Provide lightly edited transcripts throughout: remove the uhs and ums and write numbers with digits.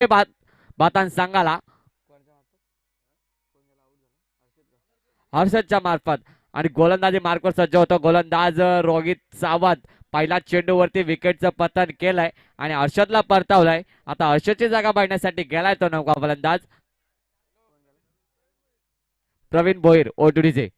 बातान संघाला हर्षदच्या मार्फत आणि गोलंदाजी मार्कवर सज्ज होतो गोलंदाज रोहित सावंत. पहिला चेंडूवरती विकेटचं पतन केलंय आणि हर्षदला परतावलंय. आता हर्षदची जागा पाडण्यासाठी गेलाय तो नौका फलंदाज प्रवीण भोईर ओटुडीचे.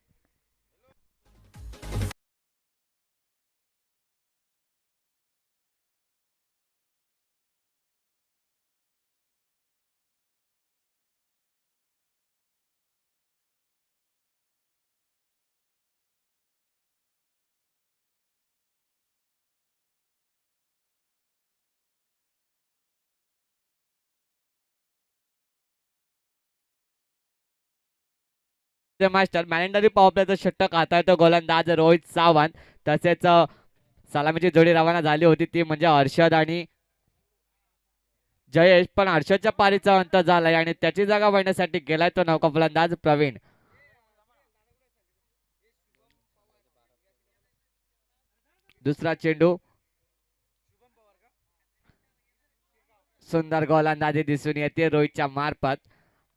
मास्टर मॅलेंडरी पॉवर प्लेचं षटक हाताळतो गोलंदाज रोहित सावंत. तसेच सलामीची जोडी रवाना झाली होती ती म्हणजे हर्षद आणि जयेश, पण हर्षदच्या पारीचा अंत झालाय आणि त्याची जागा भरण्यासाठी गेलाय तो नौका फलंदाज प्रवीण. दुसरा चेंडू सुंदर गोलंदाजी दिसून येते रोहितच्या मार्फत.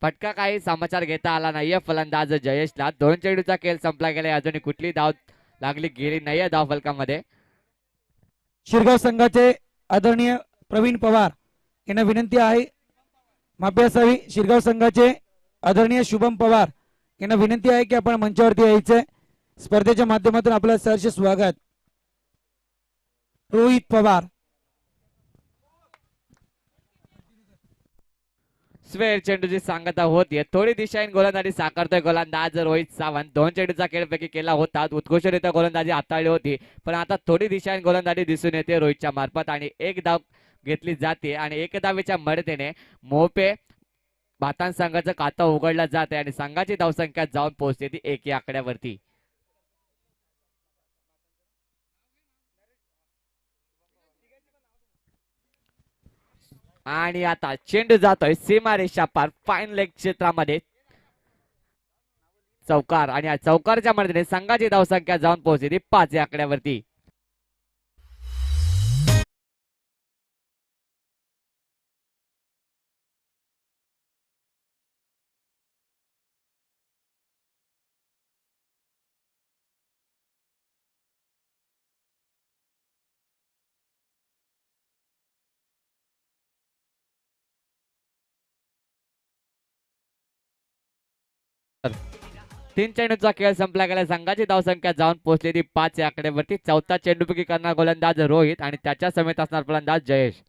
फटका काही समाचार घेता आला नाहीये फलंदाज जयेशला. 2 चेंडूचा खेळ संपला गेला. अजूनही कुठली धाव लागली गेली नाहीये धाव फलकामध्ये. शिरगाव संघाचे आदरणीय प्रवीण पवार यांना विनंती आहे माफी असावी. शिरगाव संघाचे आदरणीय शुभम पवार यांना विनंती आहे की आपण मंचावरती यायचंय. स्पर्धेच्या माध्यमातून आपलं सहर्ष स्वागत. रोहित पवार स्वेर चेंडूची सांगता होतीये. थोडी दिशाहीन गोलंदाजी साकारतोय गोलंदाज रोहित सावंत. 2 चेंडूचा खेळपैकी केला होता. उत्कृष्टरित्या गोलंदाजी हाताळली होती, पण आता थोडी दिशाहीन गोलंदाजी दिसून येते रोहितच्या मार्फत आणि एक धाव घेतली जाते आणि एक धावेच्या मदतीने मोपे भातान संघाचं खातं उघडलं जाते आणि संघाची धावसंख्या जाऊन पोहोचते ती 1 या आकड्यावरती. आणि आता चेंडू जातोय सीमारेषा पार फाईन लेग क्षेत्रामध्ये चौकार आणि या चौकारच्या मदतीने संघाची धावसंख्या जाऊन पोहोचली 5 या आकड्यावरती. तीन चेंडूचा खेळ संपला गेला. संघाची धावसंख्या जाऊन पोहोचलेली 5 या आकड्यावरती. चौथा चेंडूपैकी करणार गोलंदाज रोहित आणि त्याच्या समेत असणार फलंदाज जयेश.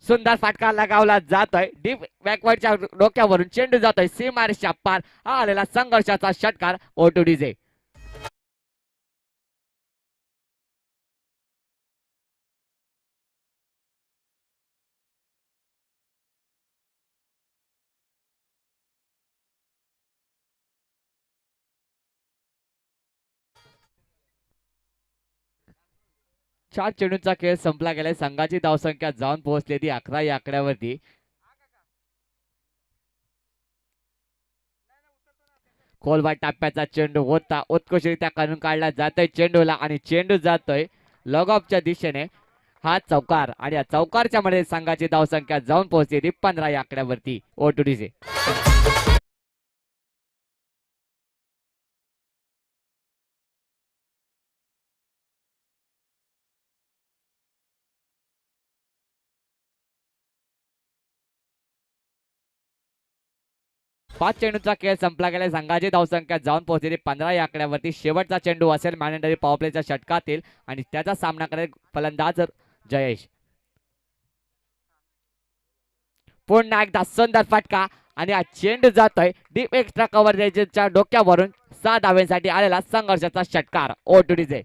सुंदर फटका लगावला जातोय. डीप बॅकवर्डच्या डोक्यावरून चेंडू जातोय सीमारेषा पार. हा आलेला संघर्षाचा षटकार ओटुडीजे. 4 चेंडूंचा खेळ संपला गेलाय. संघाची धावसंख्या जाऊन पोहोचलेली 11 या आकड्यावरती. खोलवा टप्प्याचा चेंडू होता. उत्कृष्टरित्या काढून काढला जातोय चेंडूला आणि चेंडू जातोय लॉग ऑफच्या दिशेने. हा चौकार आणि या चौकारच्या मध्ये संघाची धावसंख्या जाऊन पोहोचलेली 15 या आकड्यावरती ओटुडीचे. पाच चेंडूचा खेळ संपला गेला. संघाची धावसंख्या जाऊन पोहोचलेली 15 या आकड्यावरती. शेवटचा चेंडू असेल मॅनेटरी पॉवर प्लेच्या षटकातील आणि त्याचा सामना करेल फलंदाज जयेश. पुन्हा एकदा सुंदर फटका आणि हा चेंडू जातोय डीप एक्स्ट्रा कव्हरेजच्या डोक्यावरून. 6 धावेसाठी आलेला संघर्षाचा षटकार ओटुडीचे.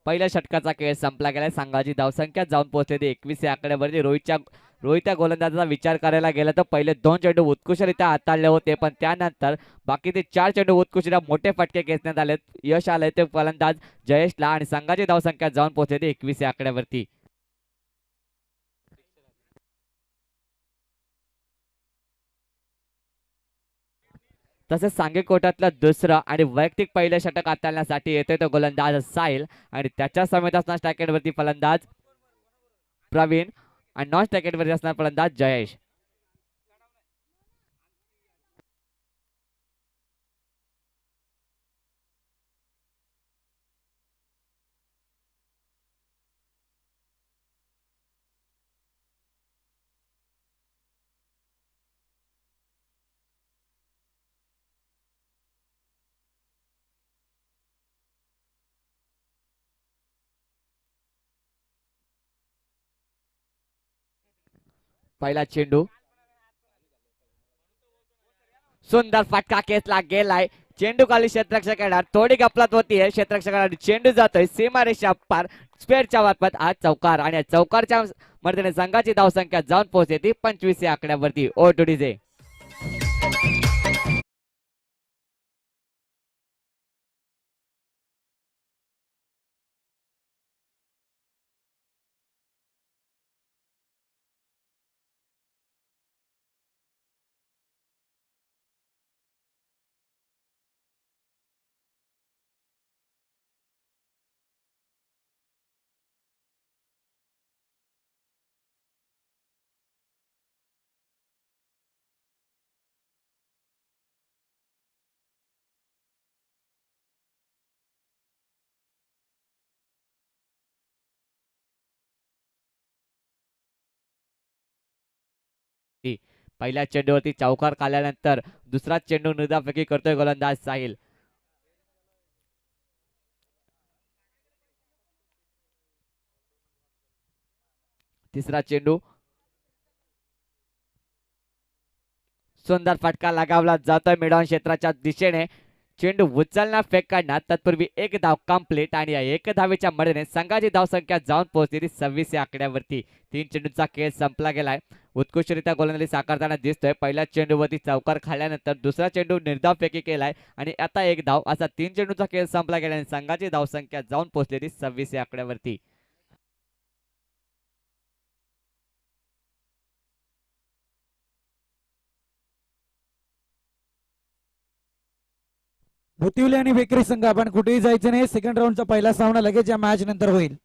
पहिल्या षटकाचा खेळ संपला गेलाय. संघाची धावसंख्या जाऊन पोहोचली 21 या आकड्यावरती. रोहितच्या गोलंदाजाचा विचार करायला गेला तर पहिले 2 चेंडू उत्कृष्टरित्या हाताळले होते, पण त्यानंतर बाकीचे 4 चेंडू उत्कृष्टरित्या मोठे फटके खेचण्यात आले. यश आले ते फलंदाज जयेशला आणि संघाची धावसंख्या जाऊन पोहोचली 21 या आकड्यावरती. तसेच सांघिक कोर्टातलं दुसरं आणि वैयक्तिक पहिलं षटक हाताळण्यासाठी येतोय तो गोलंदाज साहिल आणि त्याच्या समेत असणार स्ट्रायकेटवरती फलंदाज प्रवीण आणि नॉन स्ट्रायकेटवरती असणार फलंदाज जयेश. पहिला चेंडू सुंदर फटका खेचला गेलाय. चेंडू खाली क्षेत्ररक्षक येणार, थोडी गपलत होतीये क्षेत्ररक्षकाला. चेंडू जातोय सीमारेषा पार स्पेअरच्या वाटपात आज चौकार आणि चौकारच्या मदतीने संघाची धावसंख्या जाऊन पोहोचते 25 या आकड्यावरती. O two DJ. पहिल्या चेंडूवरती चौकार काढल्यानंतर दुसरा चेंडू निर्धावफेकी करतोय गोलंदाज साहिल. तिसरा चेंडू सुंदर फटका लगावला जातोय मिडॉन क्षेत्राच्या दिशेने. चेंडू उचलणार फेक काढणार तत्पूर्वी एक धाव कंप्लीट आणि या एक धावेच्या मदतीने संघाची धावसंख्या जाऊन पोहोचली 26 या आकड्यावरती. 3 चेंडूचा खेळ संपला गेलाय. उत्कृष्टरित्या गोलंदाजी साकारताना दिसतोय. पहिल्या चेंडूवरती चौकार खाल्ल्यानंतर दुसरा चेंडू निर्धावफेकी केलाय आणि आता एक धाव. असा 3 चेंडूचा खेळ संपला गेला आणि संघाची धावसंख्या जाऊन पोहोचली 26 या आकड्यावरती. भुतिवले आणि बेकरी संघ आपण कुठेही जायचं नाही. सेकंड राऊंडचा पहिला सामना लगेच या मॅच नंतर होईल.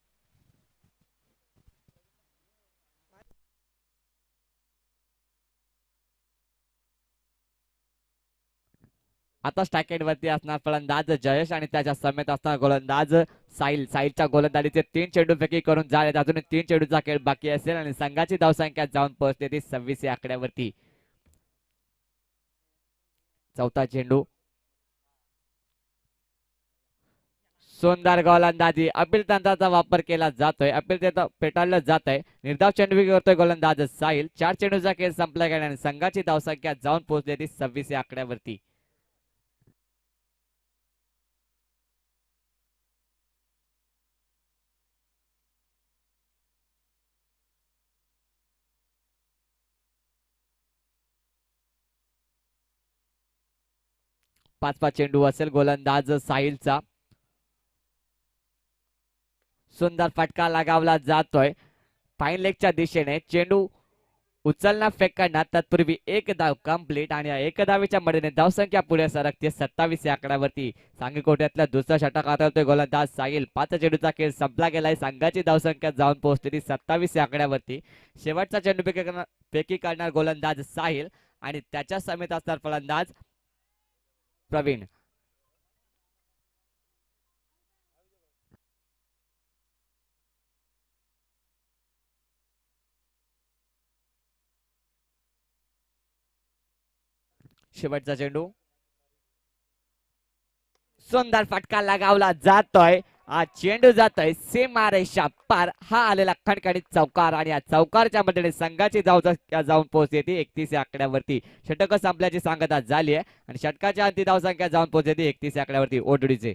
आता स्ट्रायकेट वरती असणार फलंदाज जयेश आणि त्याच्या समेत असणार गोलंदाज साहिल. साहिलच्या गोलंदाजीचे 3 चेंडूपैकी करून झाले. अजून 3 चेंडूचा खेळ बाकी असेल आणि संघाची धावसंख्या जाऊन पोहोचते 26 या आकड्यावरती. चौथा चेंडू सुंदर गोलंदाजी. अपील तंत्राचा वापर केला जातोय. अपील पेटाळलं जात आहे. निर्धाव चेंडू करतोय गोलंदाज साहिल. 4 चेंडूचा खेळ संपला गेला आणि संघाची धावसंख्या जाऊन पोहोचली 26 या आकड्यावरती. पाचवा चेंडू असेल गोलंदाज साहिलचा. सुंदर फटका लगावला जातोय फाईन लेगच्या दिशेने. चेंडू उचलणार फेक करणार तत्पूर्वी एक धाव कंप्लीट आणि एक धावेच्या मदतीने धावसंख्या पुढे सरकते 27 या आकड्यावरती. सांघिक कोट्यातला दुसरा षटक हाताळतोय गोलंदाज साहिल. 5 चेंडूचा खेळ संपला गेलाय. संघाची धावसंख्या जाऊन पोहोचलेली 27 या आकड्यावरती. शेवटचा चेंडू पैकी करणार गोलंदाज साहिल आणि त्याच्या समेत असणार फलंदाज प्रवीण. शेवटचा चेंडू सुंदर फटका लगावला जातोय. हा चेंडू जातोय सीमारेषा पार. हा आलेला खणखणीत चौकार आणि या चौकारच्या मदतीने संघाची धावसंख्या जाऊन पोहोचते 31 या आकड्यावरती. षटक संपल्याची सांगता झाली आहे आणि षटकाच्या अंतिम धावसंख्या जाऊन पोहोचते 31 या आकड्यावरती. ओडीचे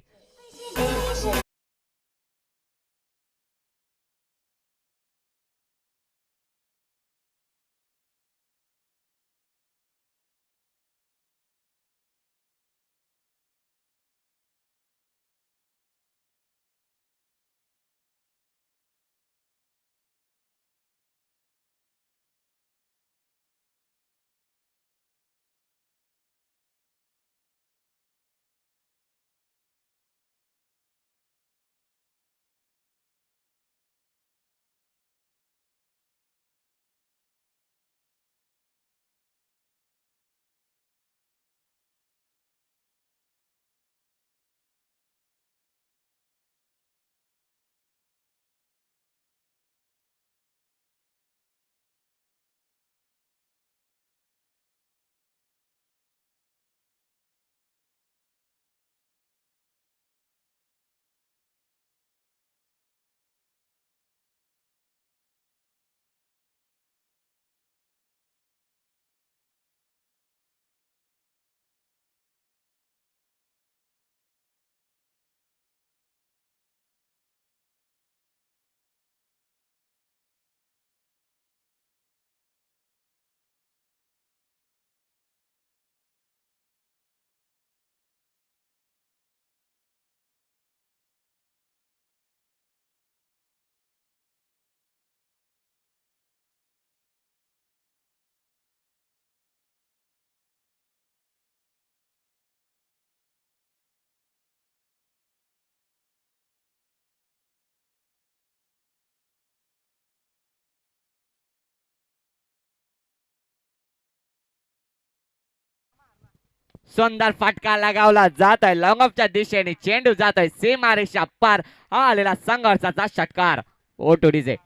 सुंदर फटका लगावला जात आहे लॉंगऑफच्या दिशेने चेंडू जात आहे सीमारेषा पार हा आलेला संघर्षाचा षटकार ओ टू डीजे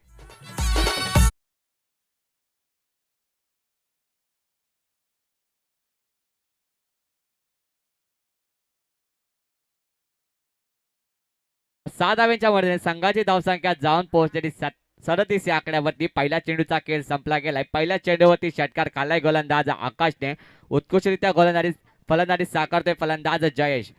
सहा धावेच्या मर्जीने संघाची धावसंख्या जाऊन पोहोचलेली 37 या आकड्यावरती पहिल्या चेंडूचा खेळ संपला गेलाय पहिल्या चेंडूवरती षटकार काढलाय गोलंदाज आकाशने उत्कृष्टरित्या फलंदाजी साकारतोय फलंदाज जयेश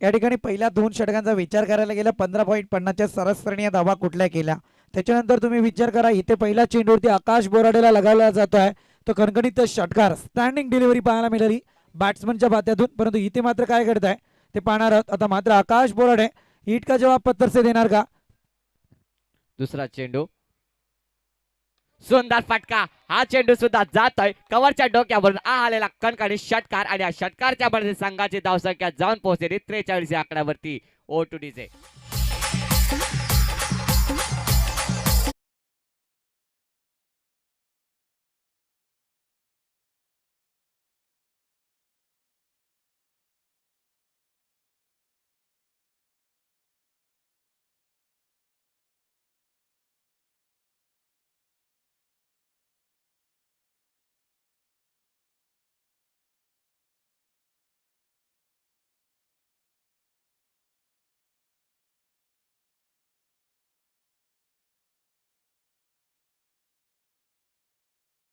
या ठिकाणी पहिल्या 2 षटकांचा विचार करायला गेला 15.50च्या सरासरीने धावा कुठल्या केल्या त्याच्यानंतर तुम्ही विचार करा इथे पहिल्या चेंडूवरती आकाश बोराडेला लगावला जातो आहे तो कणकणीत षटकार स्टँडिंग डिलिव्हरी पाहायला मिळाली बॅट्समनच्या बात्यातून परंतु इथे मात्र काय घडत आहे ते पाहणार आहोत आता मात्र आकाश बोराडे ईट का जवाब पत्थर से देणार का दुसरा चेंडू सुंदर फटका हा चेंडू सुद्धा जात आहे कव्हरच्या डोक्यावरून आलेला कणकणी षटकार आणि या षटकारच्या मध्ये संघाची धावसंख्या जाऊन पोहोचलेली 43 या आकड्यावरती ओ टू डीजे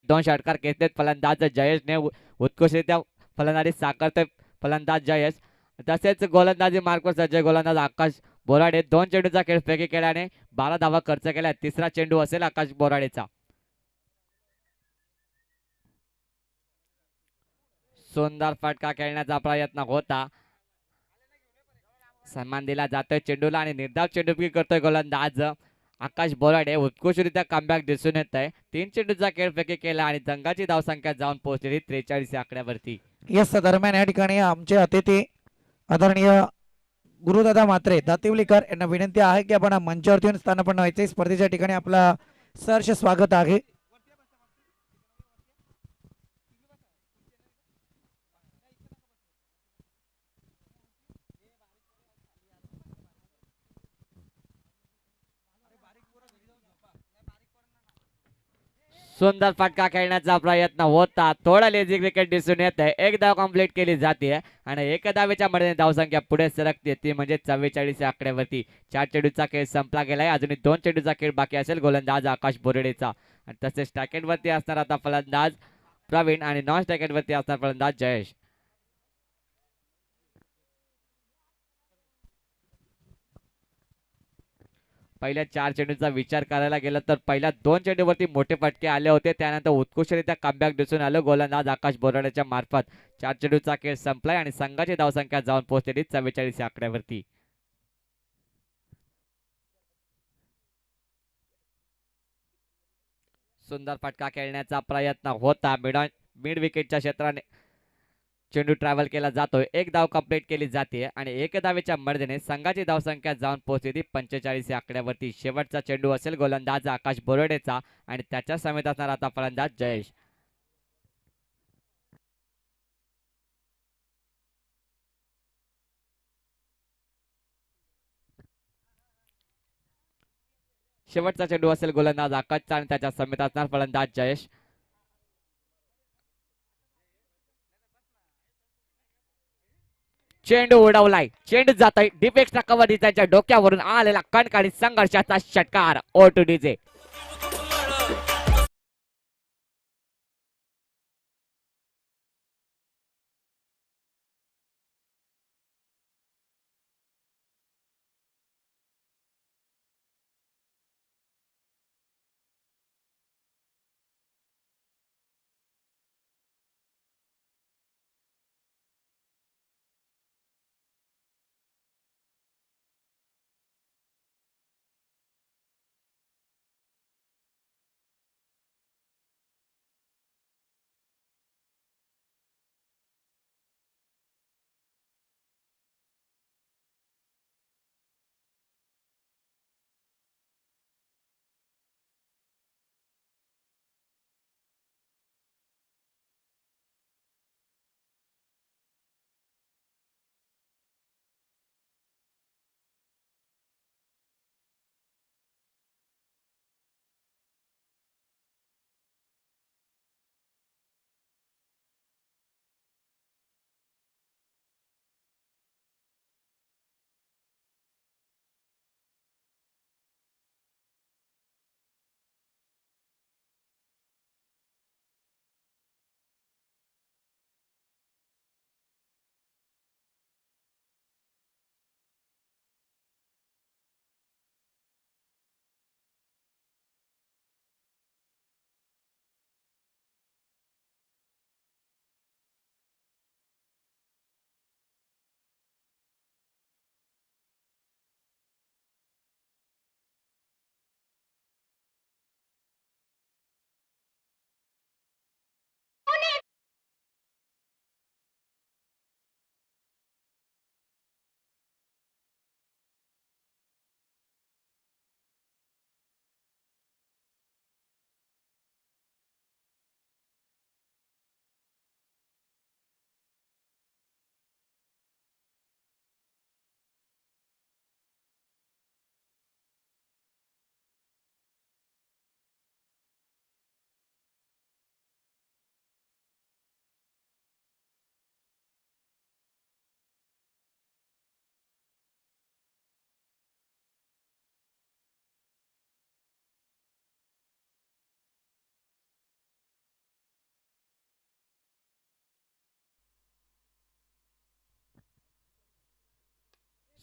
दोन षटकार घेतलेत फलंदाज जयेशने उत्कृष्टरित्या फलंदाजी साकारतोय फलंदाज जयेश तसेच गोलंदाजी मार्कवर सज्ज गोलंदाज आकाश बोराडे 2 चेंडूचा खेळ फेकी केल्याने 12 धावा खर्च केल्या तिसरा चेंडू असेल आकाश बोराडेचा सुंदर फटका खेळण्याचा प्रयत्न होता सन्मान दिला जातोय चेंडूला आणि निर्धाव चेंडू करतोय गोलंदाज आकाश बोराडे उत्कृष्टरित्या कमबॅक दिसून येत आहे 3 चेंडूचा खेळ फेकी केला आणि संघाची धावसंख्या जाऊन पोहोचलेली 43 आकड्यावरती यस दरम्यान या ठिकाणी आमचे अतिथी आदरणीय गुरुदादा मात्रे दातिवलीकर यांना विनंती आहे की आपण मंचावरती येऊन स्थानापन्न व्हायचे स्पर्धेच्या ठिकाणी आपला सहर्ष स्वागत आहे सुंदर फटका खेळण्याचा प्रयत्न होता थोडा लेझी क्रिकेट दिसून येत आहे एक धाव कंप्लीट केली जाते आणि एक धावेच्या मध्ये धावसंख्या पुढे सरकते ती म्हणजे 44 आकड्यावरती 4 चेंडूचा खेळ संपला गेलाय अजूनही 2 चेंडूचा खेळ बाकी असेल गोलंदाज आकाश बोराडेचा आणि तसेच स्टॅकेट वरती असणार आता फलंदाज प्रवीण आणि नॉन स्टॅकेट वरती असणार फलंदाज जयेश पहिल्या 4 चेंडूचा विचार करायला गेला तर पहिल्या 2 चेंडूवरती मोठे फटके आले होते त्यानंतर उत्कृष्टरित्या कमबॅक दिसून आलं गोलंदाज आकाश बोराडेच्या मार्फत 4 चेंडूचा खेळ संपलाय आणि संघाची धावसंख्या जाऊन पोहोचलेली 44 आकड्यावरती सुंदर फटका खेळण्याचा प्रयत्न होता मिड विकेटच्या क्षेत्राने चेंडू ट्रॅव्हल केला जातोय एक धाव कंप्लीट केली जाते आणि एक धावेच्या मर्जीने संघाची धावसंख्या जाऊन पोहोचली 45 आकड्यावरती शेवटचा चेंडू असेल गोलंदाज आकाश बोराडेचा आणि त्याच्या समेत असणार आता फलंदाज जयेश शेवटचा चेंडू असेल गोलंदाज आकाशचा आणि त्याच्या समेत असणार फलंदाज जयेश चेंडू उडवलाय चेंडू जात आहे डिफेक्सच्या कव्हर त्यांच्या डोक्यावरून आलेला कणकाळी संघर्षाचा षटकार ओ टू डीजे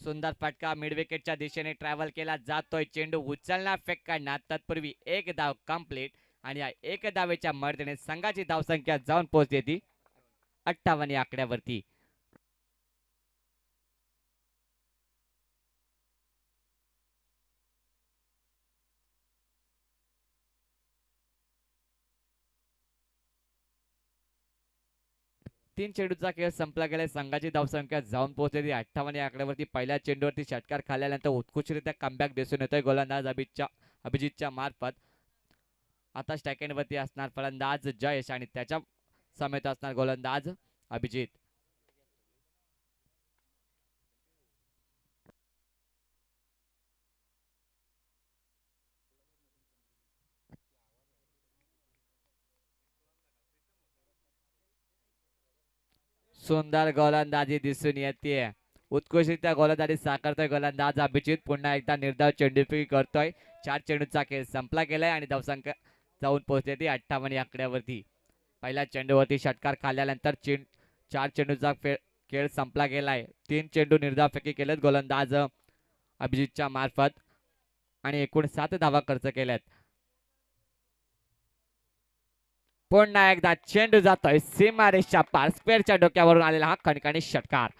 सुंदर फटका मिड विकेटच्या दिशेने ट्रॅव्हल केला जातोय. चेंडू उचलणार फेक काढणार तत्पूर्वी एक धाव कंप्लीट आणि या एक धावेच्या मर्दीने संघाची धावसंख्या जाऊन पोहोचते ती 58 या आकड्यावरती. तीन चेंडूचा खेळ संपला गेला. संघाची धावसंख्या जाऊन पोहोचली 58 या आकड्यावरती. पहिल्या चेंडूवरती षटकार खाल्ल्यानंतर उत्कृष्टरित्या कमबॅक दिसून येतोय गोलंदाज अभिजितच्या मार्फत. आता स्टॅकेंड वरती असणार फलंदाज जयेश आणि त्याच्या समेत असणार गोलंदाज अभिजित. सुंदर गोलंदाजी दिसून येते. उत्कृष्टरित्या गोलंदाजी साकारतोय गोलंदाज अभिजित. पुन्हा एकदा निर्धाव चेंडूफेकी करतोय. 4 चेंडूचा खेळ संपला गेलाय आणि धावसंख्या जाऊन पोहोचते ती 58 या आकड्यावरती. पहिल्या चेंडूवरती षटकार खाल्ल्यानंतर 4 चेंडूचा खेळ संपला गेलाय. 3 चेंडू निर्धावफेकी केलेत गोलंदाज अभिजितच्या मार्फत आणि एकूण 7 धावा खर्च केल्यात. पुन्हा एकदा चेंडू जातोय सीमारेषच्या पार. स्क्वेअरच्या डोक्यावरून आलेला हा खणखणी षटकार.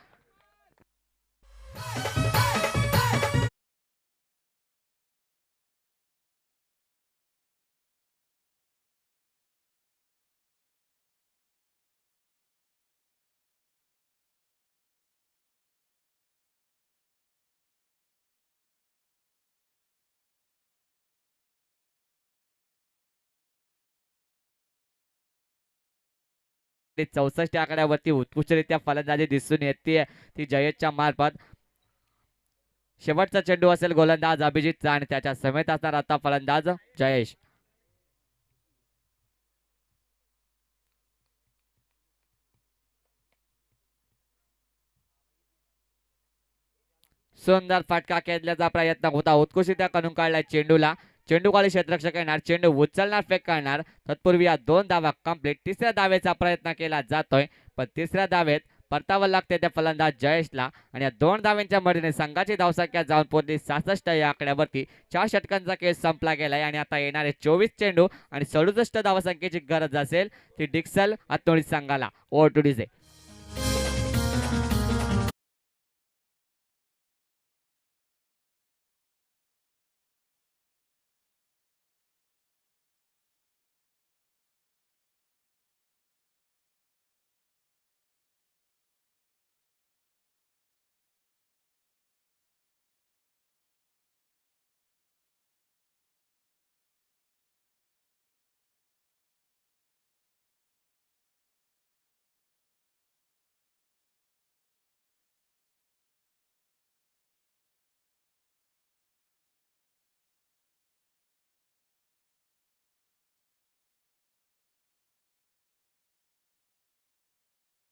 ते 64 आकड्यावरती उत्कृष्टरित्या फलंदाजी दिसून येते ती जयेशच्या मार्फत. शेवटचा चेंडू असेल गोलंदाज अभिजितचा आणि त्याच्या समेत असणार आता फलंदाज जयेश. सुंदर फटका खेळण्याचा प्रयत्न होता. उत्कृष्टरित्या करून काढलाय चेंडूला. चेंडूखाली क्षेत्ररक्षक येणार. चेंडू उचलणार फेक करणार तत्पूर्वी या 2 धावा कंप्लीट. तिसऱ्या धावेचा प्रयत्न केला जातोय पण तिसऱ्या धावेत परतावं लागते त्या फलंदाज जयेशला आणि या 2 धाव्यांच्या मदतीने संघाची धावसंख्या जाऊन पोहोचली 66 या आकड्यावरती. 4 षटकांचा खेळ संपला गेलाय आणि आता येणारे 24 चेंडू आणि 67 धावसंख्येची गरज असेल ती डिक्सल आत्तोळी संघाला. Over two DJ.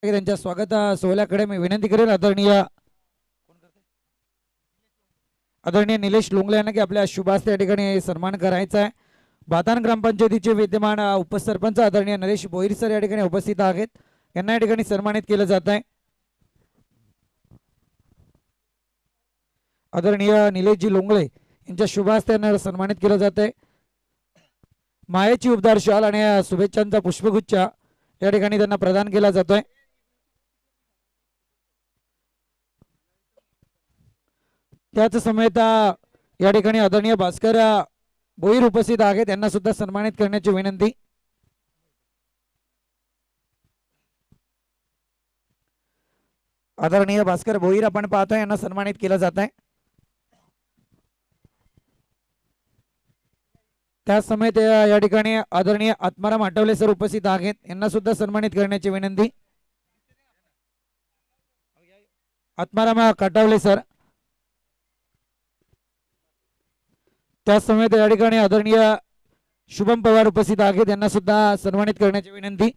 त्यांच्या स्वागत सोहळ्याकडे मी विनंती करेल आदरणीय निलेश लोंगले यांना की आपल्या शुभास्ते या ठिकाणी सन्मान करायचा आहे. बातान ग्रामपंचायतीचे विद्यमान उपसरपंच आदरणीय नरेश बोईर सर या ठिकाणी उपस्थित आहेत. यांना या ठिकाणी सन्मानित केलं जात आहे. आदरणीय निलेशजी लोंगळे यांच्या शुभास्ते यांना सन्मानित केलं जात आहे. मायेची उबदार शाल आणि शुभेच्छांचा पुष्पगुच्छ या ठिकाणी त्यांना प्रदान केला जातोय. त्याच समेत या ठिकाणी आदरणीय भास्कर भोईर उपस्थित आहेत. त्यांना सुद्धा सन्मानित करण्याची विनंती. आदरणीय भास्कर भोईर आपण पाहतोय यांना सन्मानित केलं जात आहे. त्याच समेत या ठिकाणी आदरणीय आत्माराम आठवले सर उपस्थित आहेत. यांना सुद्धा सन्मानित करण्याची विनंती. आत्माराम काटावले सर. त्याच समेत या ठिकाणी आदरणीय शुभम पवार उपस्थित आहेत. यांना सुद्धा सन्मानित करण्याची विनंती.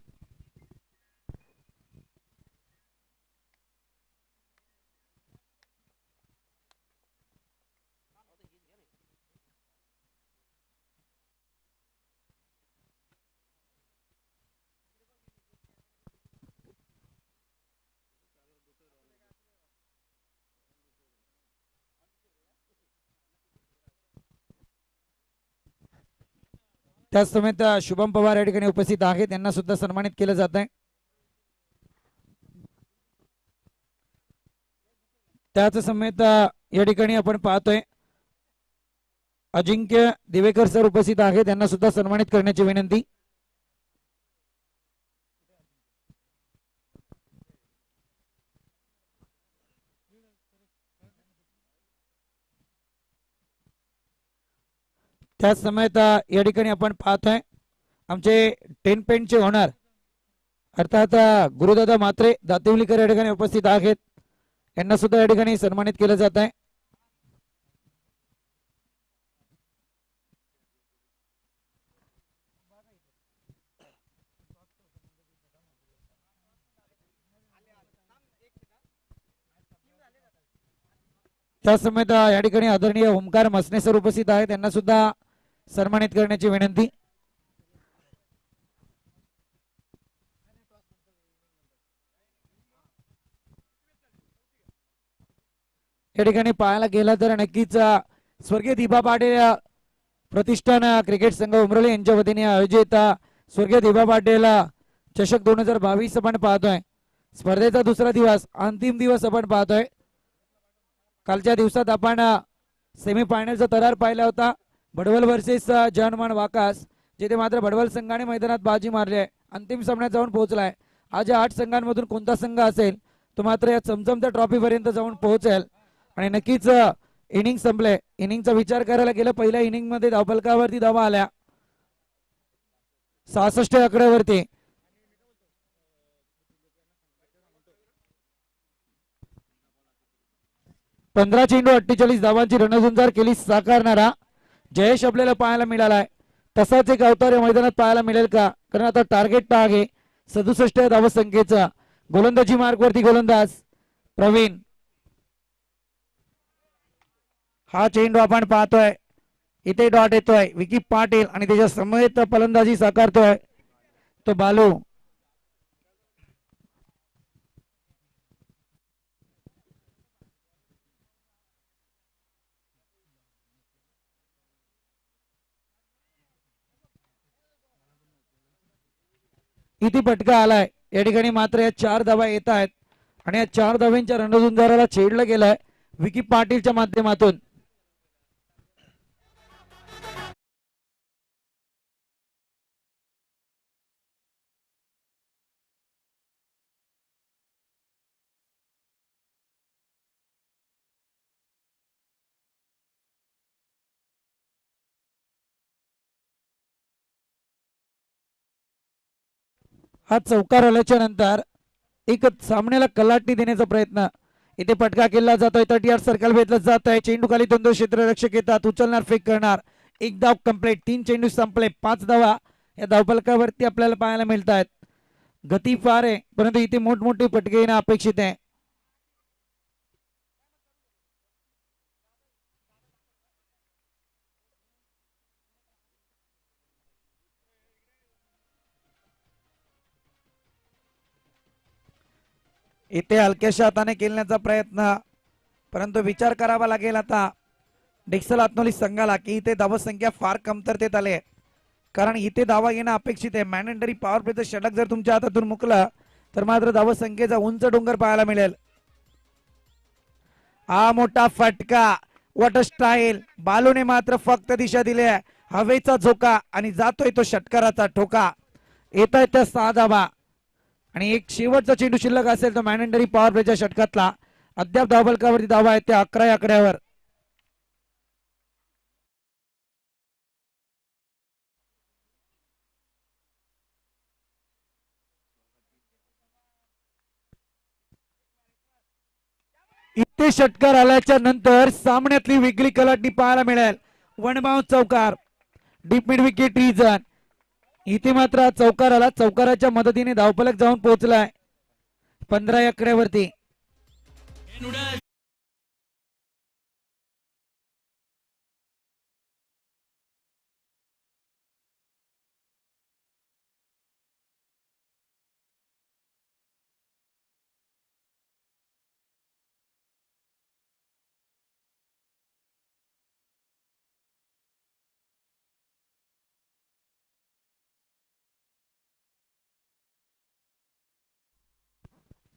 त्याच समेत शुभम पवार या ठिकाणी उपस्थित आहेत, त्यांना सुद्धा सन्मानित केलं जात आहे. त्याच समेत या ठिकाणी आपण पाहतोय अजिंक्य दिवेकर सर उपस्थित आहेत, त्यांना सुद्धा सन्मानित करण्याची विनंती. त्याच समेत या ठिकाणी आपण पाहतोय आमचे 10 पेंटचे ओनर अर्थात गुरुदादा मात्रे दातिवलीकर या ठिकाणी उपस्थित आहेत, यांना सुद्धा या ठिकाणी सन्मानित केलं जात आहे. त्याच समेत या ठिकाणी आदरणीय ओमकार मसने सर उपस्थित आहेत, त्यांना सुद्धा सन्मानित करण्याची विनंती. या ठिकाणी पाहायला गेला तर नक्कीच स्वर्गीय दिबा पाटील प्रतिष्ठान क्रिकेट संघ उमरली यांच्या वतीने आयोजित स्वर्गीय दिबा पाटील चषक 2022 आपण पाहतोय. स्पर्धेचा दुसरा दिवस, अंतिम दिवस आपण पाहतोय. कालच्या दिवसात आपण सेमीफायनलचा तरार पाहिला होता, भडवल वर्सेस जनमान वाकास, जिथे मात्र भडवल संघाने मैदानात बाजी मारली आहे, अंतिम सामन्यात जाऊन पोहोचलाय. आज या 8 संघांमधून कोणता संघ असेल तो मात्र या चमचमत्या ट्रॉफी पर्यंत जाऊन पोहोचेल. आणि नक्कीच इनिंग संपले. इनिंगचा विचार करायला गेलं, पहिल्या इनिंग मध्ये धावफलकावरती धावा आल्या 66 आकड्यावरती. पंधरा चेंडू 48 धावांची रणझुंजार केली साकारणारा जयेश आपल्याला पाहायला मिळालाय. तसाच एक अवतार या मैदानात पाहायला मिळेल का? कारण आता टार्गेट टाग आहे 67 धावसंख्येचा. गोलंदाजी मार्ग वरती गोलंदाज प्रवीण. हा चेंडू आपण पाहतोय, इथे डॉट येतोय विकी पाटील आणि त्याच्या समेत फलंदाजी साकारतोय तो बालू. किती फटका आलाय या ठिकाणी, मात्र या 4 धावा येत आहेत आणि या 4 धाव्यांच्या रणधुंजाराला छेडलं गेलंय विकी पाटीलच्या माध्यमातून. हा चौकार आल्याच्या नंतर एक सामन्याला कलाटणी देण्याचा प्रयत्न इथे फटका केला जातोय. 30 सर्कल भेटलं जात आहे. चेंडू खाली 2 क्षेत्ररक्षक येतात, उचलणार फेक करणार. एक धाव कंप्लीट, 3 चेंडू संपले, 5 धावा या धावफलकावरती आपल्याला पाहायला मिळत आहेत. गती फार आहे, परंतु इथे मोठमोठे फटके येणं अपेक्षित आहे. इथे हलक्याशा हाताने खेळण्याचा प्रयत्न, परंतु विचार करावा लागेल आता डिक्सल आत्नोली संघाला की इथे धावसंख्या फार कमतरतेत आले, कारण इथे धावा येणं अपेक्षित आहे. मॅनेंडरी पॉवर प्लेचं षटक जर तुमच्या हातातून मुकलं तर मात्र धावसंख्येचा उंच डोंगर पाहायला मिळेल. हा मोठा फटका, वॉट स्टाईल. बालूने मात्र फक्त दिशा दिली आहे, हवेचा झोका आणि जातोय तो षटकाराचा ठोका. येत आहेत त्या 6 धावा आणि एक शेवटचा चेंडू शिल्लक असेल तो मॅनेंडरी पॉवर प्लेच्या षटकातला. अद्याप धावफलकावरती धावा आहेत त्या 11 आकड्यावर. इथे षटकार आल्याच्या नंतर सामन्यातली वेगळी कलाटणी पाहायला मिळेल. वन बाउंस चौकार, डीप मिड विकेट रिजन. इथे मात्र चौकार आला, चौकाराच्या मदतीने धावफलक जाऊन पोहोचलाय 15 आकड्यावरती.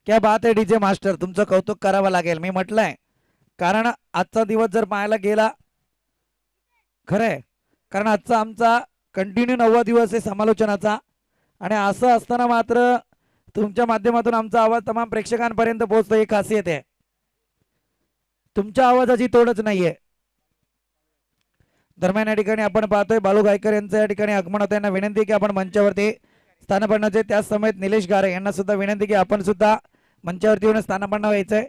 क्या बात आहे डीजे मास्टर, तुमचं कौतुक करावं लागेल. मी म्हटलंय कारण आजचा दिवस जर पाहायला गेला खरंय, कारण आजचा आमचा कंटिन्यू 9वा दिवस आहे समालोचनाचा. आणि असं असताना मात्र तुमच्या माध्यमातून आमचा आवाज तमाम प्रेक्षकांपर्यंत पोहोचतो, ही खासियत आहे. तुमच्या आवाजाची तोडच नाहीये. दरम्यान या ठिकाणी आपण पाहतोय बालू गायकर यांचं या ठिकाणी आगमन होतं. यांना विनंती आहे की आपण मंचावरती स्थानपन्नाचे. त्याच समेत निलेश गारे यांना सुद्धा विनंती की आपण सुद्धा मंचावरती येऊन स्थानपन्न व्हायचंय.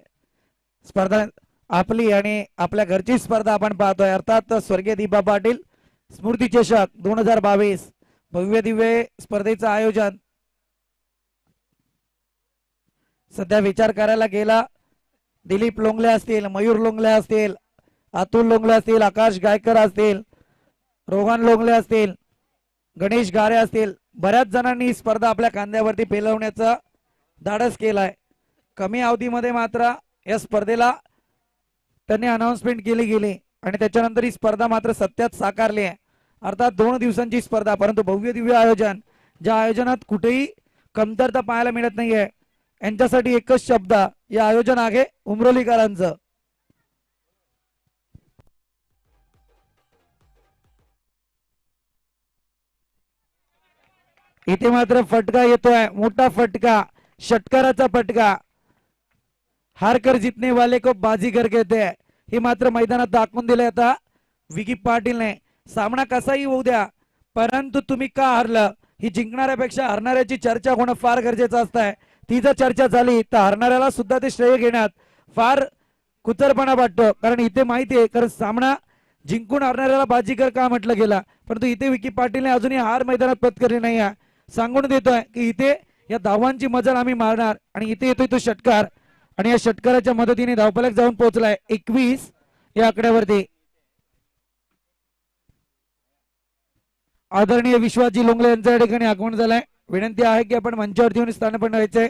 स्पर्धा आपली आणि आपल्या घरची स्पर्धा आपण पाहतोय, अर्थात स्वर्गीय दीपा पाटील स्मृती चषक 2022 भव्य दिव्य स्पर्धेचं आयोजन. सध्या विचार करायला गेला, दिलीप लोंगले असतील, मयूर लोंगले असतील, अतुल लोंगले असतील, आकाश गायकर असतील, रोहन लोंगले असतील, गणेश गारे असतील, बऱ्याच जणांनी ही स्पर्धा आपल्या खांद्यावरती पेलवण्याचं धाडस केलाय. कमी अवधीमध्ये मात्र या स्पर्धेला त्यांनी अनाउन्समेंट केली गेली आणि त्याच्यानंतर ही स्पर्धा मात्र सत्यात साकारली आहे. अर्थात 2 दिवसांची स्पर्धा, परंतु भव्य दिव्य आयोजन, ज्या आयोजनात कुठेही कमतरता पाहायला मिळत नाहीये. यांच्यासाठी एकच शब्द, या आयोजन आहे उमरोलीकरांचं. इथे मात्र फटका येतोय, मोठा फटका, षटकाराचा फटका. हारकर जितने वाले को बाजीगर कहते हैं, हे मात्र मैदानात दाखवून दिले आता विकी पाटीलने. सामना कसाही होऊ द्या, परंतु तुम्ही का हरलं ही जिंकणाऱ्यापेक्षा हरणाऱ्याची चर्चा होणं फार गरजेचं असतंय. ती जर चर्चा झाली तर हरणाऱ्याला सुद्धा ते श्रेय घेण्यात फार कुचरपणा वाटतो. कारण इथे माहिती आहे, कारण सामना जिंकून हरणाऱ्याला बाजीगर का म्हटलं गेला, परंतु इथे विकी पाटीलने अजूनही हार मैदानात पत्करली नाही आहे. सांगून देतोय की इथे या धावांची मजल आम्ही मारणार. आणि इथे येतोय तो षटकार आणि या षटकाराच्या मदतीने धावफलक जाऊन पोहोचलाय 21 या आकड्यावरती. आदरणीय विश्वासजी लोंगले यांच्या या ठिकाणी आगमन झालंय. विनंती आहे की आपण मंचावरती येऊन स्थानपन्न व्हायचंय.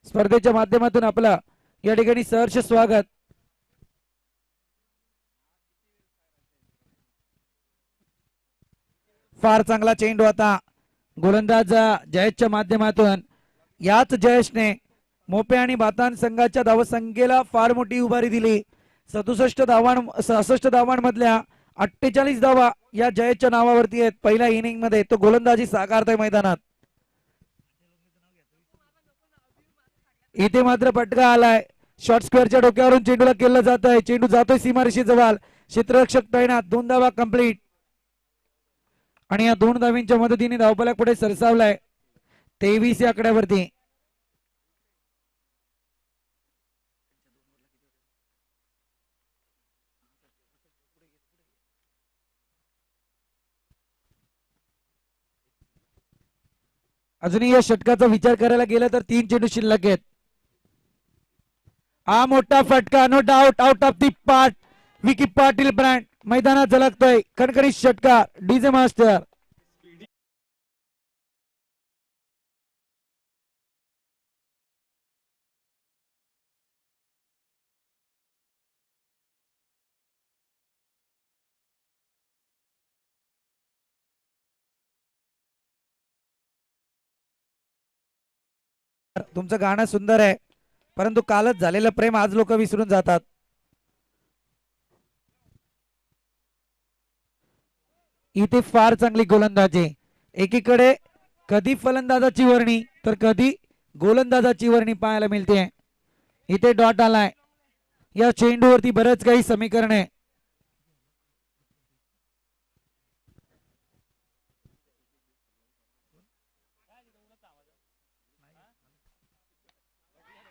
स्पर्धेच्या माध्यमातून आपलं या ठिकाणी सहर्ष स्वागत. फार चांगला चेंडू आता गोलंदाज जयेशच्या माध्यमातून. याच जयेशने मोपे आणि बातान संघाच्या धावसंख्येला फार मोठी उभारी दिली. 67 धावांमधल्या 48 धावा या जयेशच्या नावावरती आहेत. पहिल्या इनिंग मध्ये तो गोलंदाजी साकारतोय मैदानात. इथे मात्र फटका आलाय. शॉर्ट स्क्वेअरच्या डोक्यावरून चेंडूला केलं जात आहे. चेंडू जातोय सीमारेषे जवळ. क्षेत्ररक्षक तैनात. 2 धावा कंप्लीट आणि या 2 धावींच्या मदतीने धावफलक पुढे सरसावलाय 23 या आकड्यावरती. अजूनही या षटकाचा विचार करायला गेला तर 3 चेंडू शिल्लक आहेत. हा मोठा फटका, no doubt, out of the part. Vicky Patil brand मैदानात झलकतोय. कणकणी षटकार डीजे मास्टर. तुमचं गाणं सुंदर आहे, परंतु कालच झालेलं प्रेम आज लोक विसरून जातात. इथे फार चांगली गोलंदाजी. एकीकडे कधी फलंदाजाची वर्णी तर कधी गोलंदाजाची वर्णी पाहायला मिळते. इथे डॉट आलाय. या चेंडूवरती बरेच काही समीकरण आहे.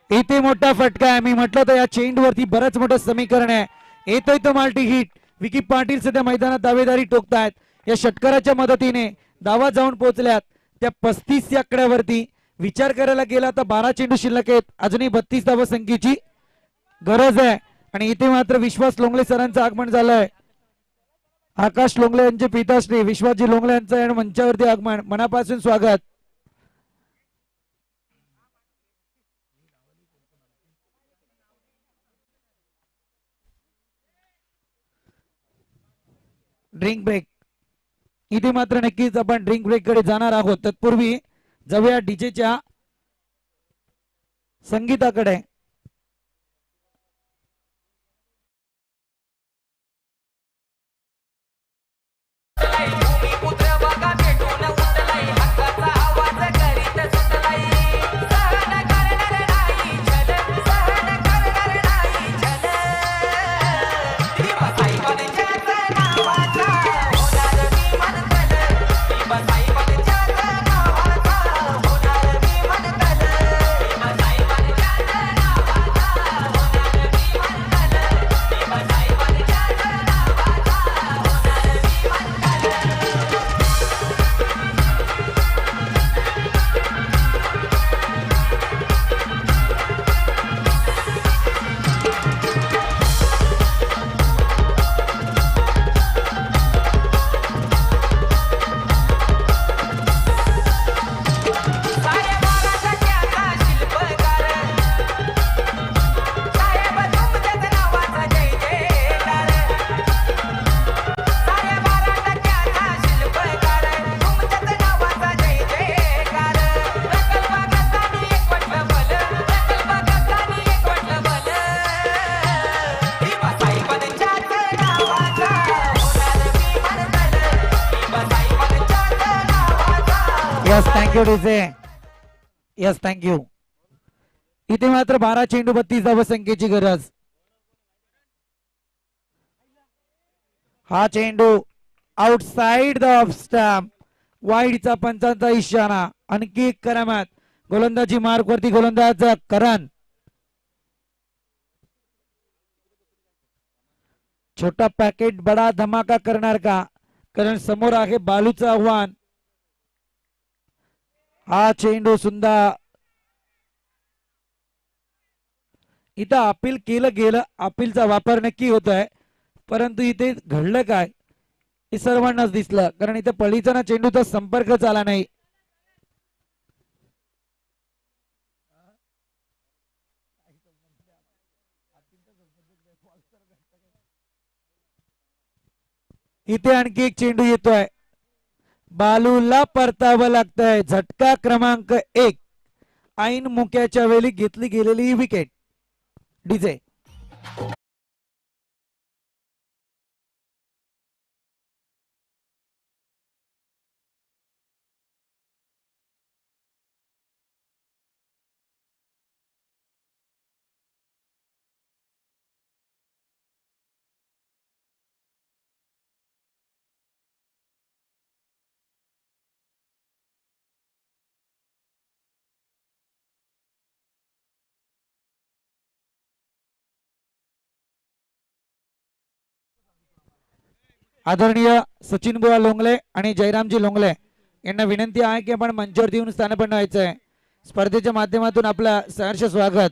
इथे मोठा फटका आहे. मी म्हटलं तर या चेंडूवरती बरंच मोठं समीकरण आहे. येतोय तो माल्टी हिट. विकी पाटील सध्या मैदानात दावेदारी ठोकतायत. या षटकाराच्या मदतीने धावा जाऊन पोहोचल्यात त्या 35 या आकड्यावरती. विचार करायला गेला तर 12 चेंडू शिल्लक आहेत. अजूनही 32 धावा संख्येची गरज आहे. आणि इथे मात्र विश्वास लोंगले सरांचं आगमन झालंय. आकाश लोंगले यांचे पिताश्री विश्वासजी लोंगले यांचं या मंचावरती आगमन. मनापासून स्वागत. Drink break. इथे मात्र नक्कीच आपण ड्रिंक ब्रेक कडे जाणार आहोत. तत्पूर्वी जाऊया डीजेच्या संगीताकडे. Yes thank you DJ. Yes thank you. इथे मात्र 12 चेंडू 32 धावसंख्येची गरज. हा चेंडू आउटसाइड द ऑफ स्टॅम्प. वाईडचा पंचांचा इशारा. आणखी एक करामत गोलंदाजी मार्क वरती गोलंदाज करण. छोटा पॅकेट बडा धमाका करणार का, कारण समोर आहे बालूचं आव्हान. हा चेंडू सुंदर. इथं अपील केलं गेलं, अपीलचा वापर नक्की होतोय, परंतु इथे घडलं काय हे सर्वांनाच दिसलं, कारण इथे पळीचा ना चेंडूचा संपर्क झाला नाही. इथे आणखी एक चेंडू येतोय. बालूला परतावं लागतंय. झटका क्रमांक 1. ऐन मुक्याच्या वेळी घेतली गेलेली विकेट. डीजे. आदरणीय सचिन बुवा लोंगले आणि जयरामजी लोंगले यांना विनंती आहे की आपण मंचावरती येऊन स्थानपन्न व्हायचंय. स्पर्धेच्या माध्यमातून आपलं सहर्ष स्वागत.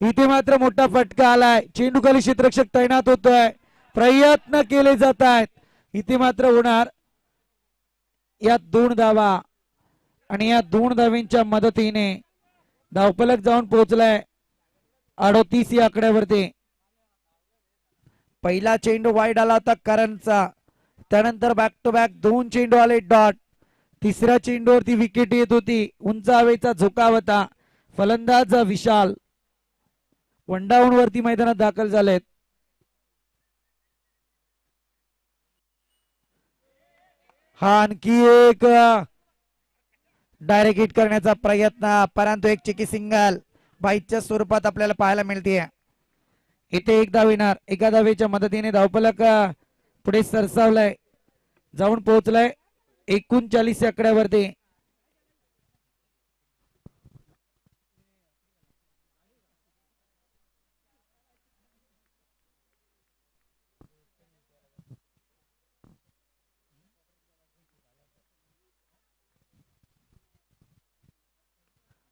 इथे मात्र मोठा फटका आलाय. चेंडूखाली क्षेत्ररक्षक तैनात होतोय. प्रयत्न केले जात आहेत. इथे मात्र होणार या 2 धावा आणि या 2 धावींच्या मदतीने धावफलक जाऊन पोहोचलाय 38 या आकड्यावरती. पहिला चेंडू वाईड आला होता करणचा, त्यानंतर बॅक टू बॅक 2 चेंडू आले डॉट. तिसऱ्या चेंडूवरती विकेट येत होती. उंच हवेचा झोकाव होता. फलंदाज विशाल वनडाऊन वरती मैदानात दाखल झालेत. हा आणखी एक डायरेक्ट हिट करण्याचा प्रयत्न, परंतु एक चिकी सिंगल बाईच्या स्वरूपात आपल्याला पाहायला मिळते. इथे एक धाव येणार. एका धावेच्या मदतीने धावफलक पुढे सरसावलाय, जाऊन पोहोचलाय 39 आकड्यावरती.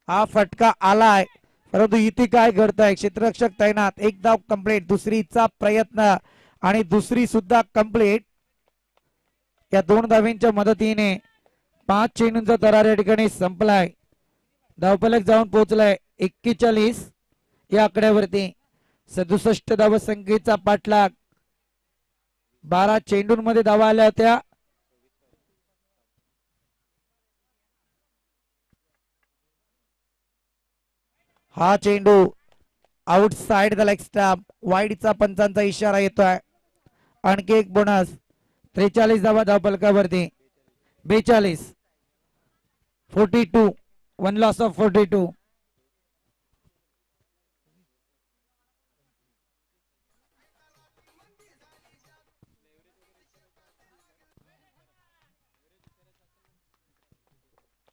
हा फटका आलाय. परंतु इथे काय घडतंय, क्षेत्ररक्षक तैनात, एक धाव कंप्लीट, दुसरीचा प्रयत्न आणि दुसरी सुद्धा कंप्लीट. या 2 धावींच्या मदतीने 5 चेंडूंचा दरार या ठिकाणी संपलाय. धावफलक जाऊन पोहोचलाय 41 या आकड्यावरती. 67 धाव संख्येचा पाठलाग. 12 चेंडूंमध्ये धावा आल्या होत्या. हा चेंडू आउटसाइड द लेग स्टंप, वाईडचा पंचांचा इशारा येतोय. आणखी एक बोनस. 43 धावा धावफलकावरती. 42 42 1 लॉस ऑफ 42.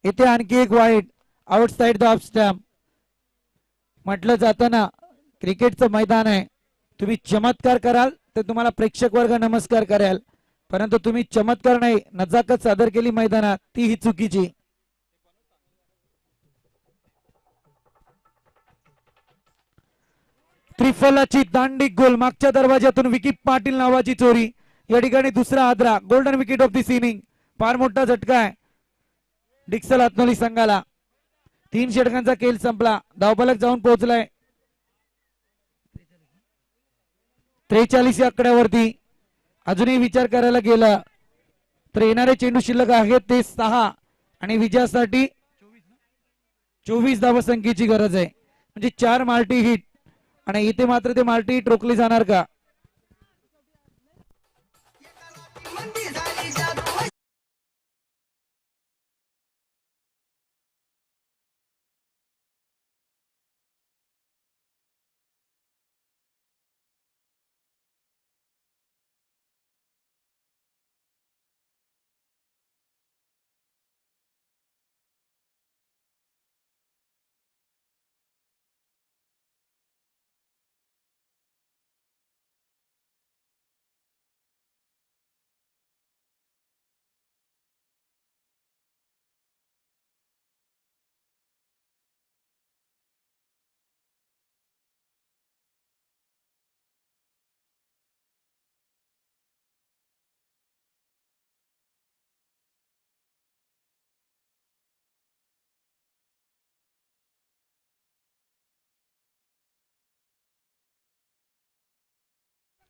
इथे आणखी एक wide outside the off stump. म्हटलं जातं ना, क्रिकेटचं मैदान आहे, तुम्ही चमत्कार कराल तर तुम्हाला प्रेक्षक वर्ग नमस्कार करेल, परंतु तुम्ही चमत्कार नाही नजाकत सादर केली मैदानात, ती ही चुकीची. त्रिफलाची दांडी गोल, मागच्या दरवाज्यातून विकी पाटील नावाची चोरी. या ठिकाणी दुसरा आद्रा, golden wicket of this inning. फार मोठा झटका आहे डिक्सल आत्नोली संघाला. 3 षटकांचा खेळ संपला. धावफलक जाऊन पोहोचलाय 43 या आकड्यावरती. अजूनही विचार करायला गेला तर येणारे चेंडू शिल्लक आहेत ते 6 आणि विजयासाठी 24 धावसंख्येची गरज आहे. म्हणजे 4 माल्टी हिट आणि इथे मात्र ते माल्टी हिट रोखली जाणार का?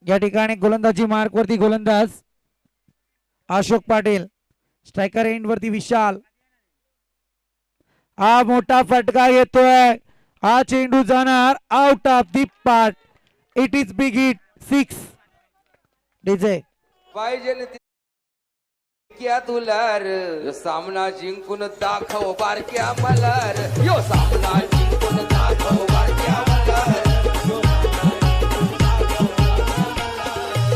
या ठिकाणी गोलंदाजी मार्क वरती गोलंदाज अशोक पाटील, स्ट्रायकर एंड वरती विशाल. हा मोठा फटका येतोय. हा चेंडू जाणार out of the part. It is big hit 6. DJ पाहिजे क्या तुलार यो सामना जिंकून दाखव बारक्या मलार. यो सामना जिंकून दाखव बारक्या मलार.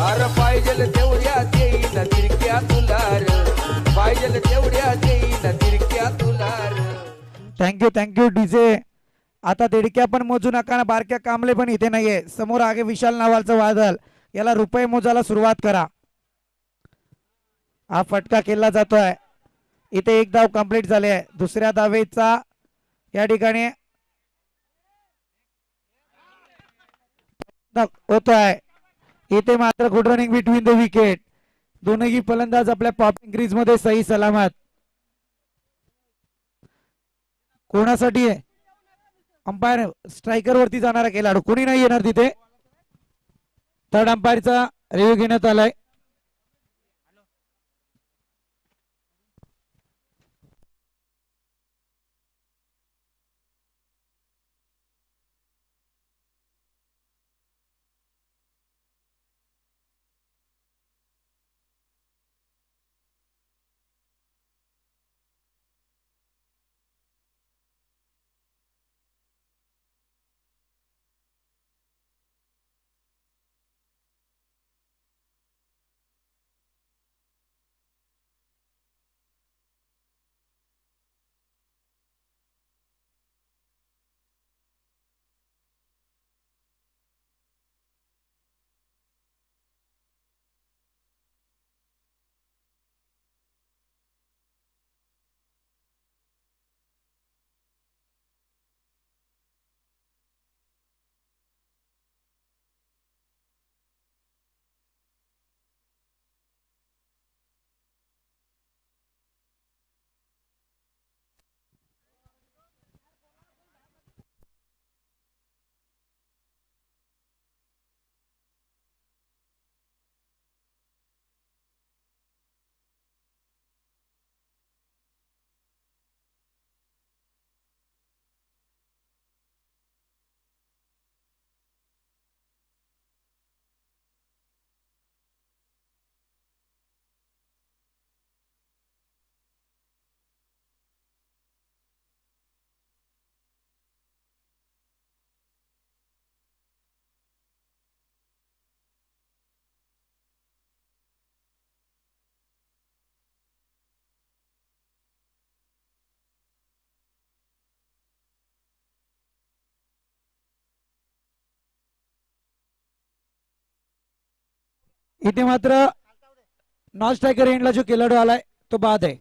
अरे पाहिजे तेवढ्या देईन तिरक्या तुलार. पाहिजे तेवढ्या देईन तिरक्या तुलार. Thank you DJ. आता देडक्या पण मोजू नका ना, बारक्या कामले पण इथे नाहीये. समोर आगे विशाल नावाचं वादळ, याला रुपये मोजायला सुरुवात करा. हा फटका केला जातोय. इथे एक धाव कंप्लीट झाली आहे. दुसऱ्या धावेचा या ठिकाणी होतोय. इथे मात्र good running between the wicket. दोनही फलंदाज आपल्या पॉपिंग क्रीज मध्ये सही सलामत. कोणासाठी आहे अंपायर? स्ट्रायकर वरती जाणारा खेळाडू कोणी नाही येणार तिथे. थर्ड अंपायरचा रिव्ह्यू घेण्यात आलाय. इथे मात्र नॉन स्ट्रायकर एंडला जो खेळाडू आलाय तो बाद आहे.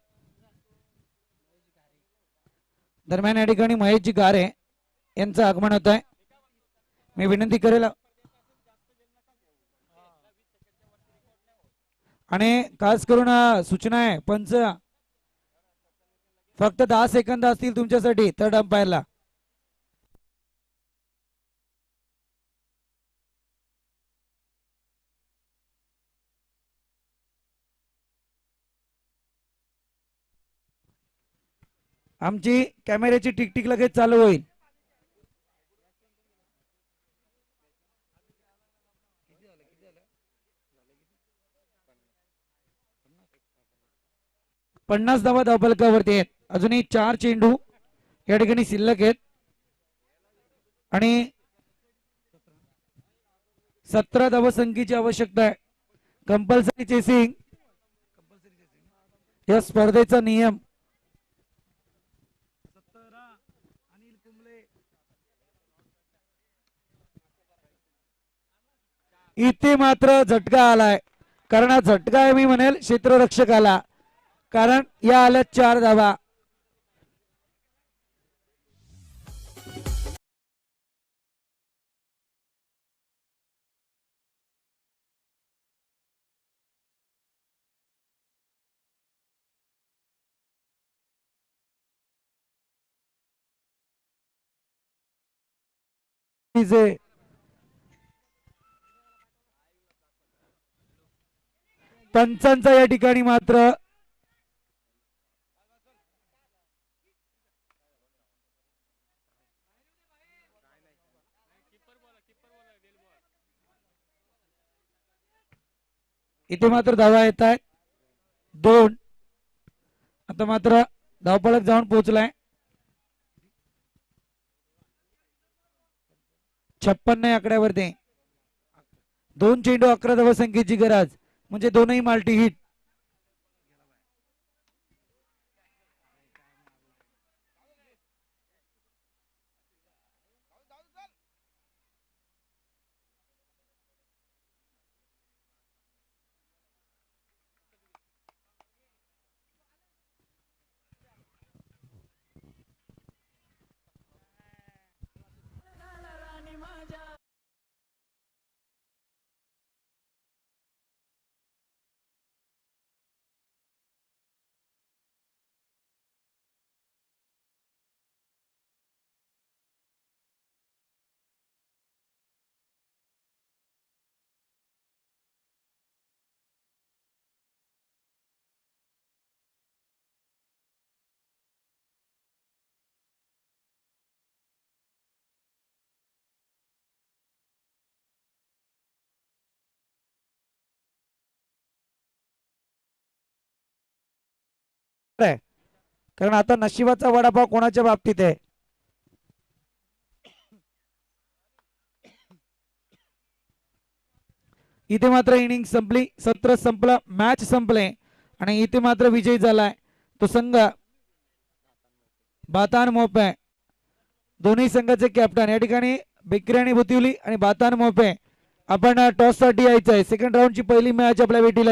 दरम्यान या ठिकाणी महेशजी गारे यांचं आगमन होत आहे. मी विनंती करेल आणि खास करून सूचना आहे पंच फक्त 10 सेकंद असतील तुमच्यासाठी थर्ड अंपायरला. आमची कॅमेऱ्याची टिकटिक लगेच चालू होईल. पन्नास धावा धावफलकावरती आहेत. अजूनही 4 चेंडू या ठिकाणी शिल्लक आहेत आणि 17 धावसंख्येची आवश्यकता आहे. कंपल्सरी चेसिंग या स्पर्धेचा नियम. इथे मात्र झटका आलाय कारण हा झटका आहे मी म्हणेल क्षेत्ररक्षकाला कारण या आल्या 4 धावा. पंचांचा या ठिकाणी मात्र इथे मात्र धावा येत आहेत 2. आता मात्र धावपळक जाऊन पोहोचलाय 56 या आकड्यावरती. 2 चेंडू 11 धावसंख्येची गरज म्हणजे दोनही माल्टी हिट. कारण आता नशिबाचा वडापाव कोणाच्या बाबतीत आहे. इथे मात्र इनिंग संपली, सत्र संपलं, मॅच संपले आणि इथे मात्र विजयी झालाय तो संघ बातान मोपे. दोन्ही संघाचे कॅप्टन या ठिकाणी बेकरी आणि बुतिवली आणि बातान मोपे आपण टॉस साठी यायचंय. सेकंड राऊंडची पहिली मॅच आपल्या भेटीला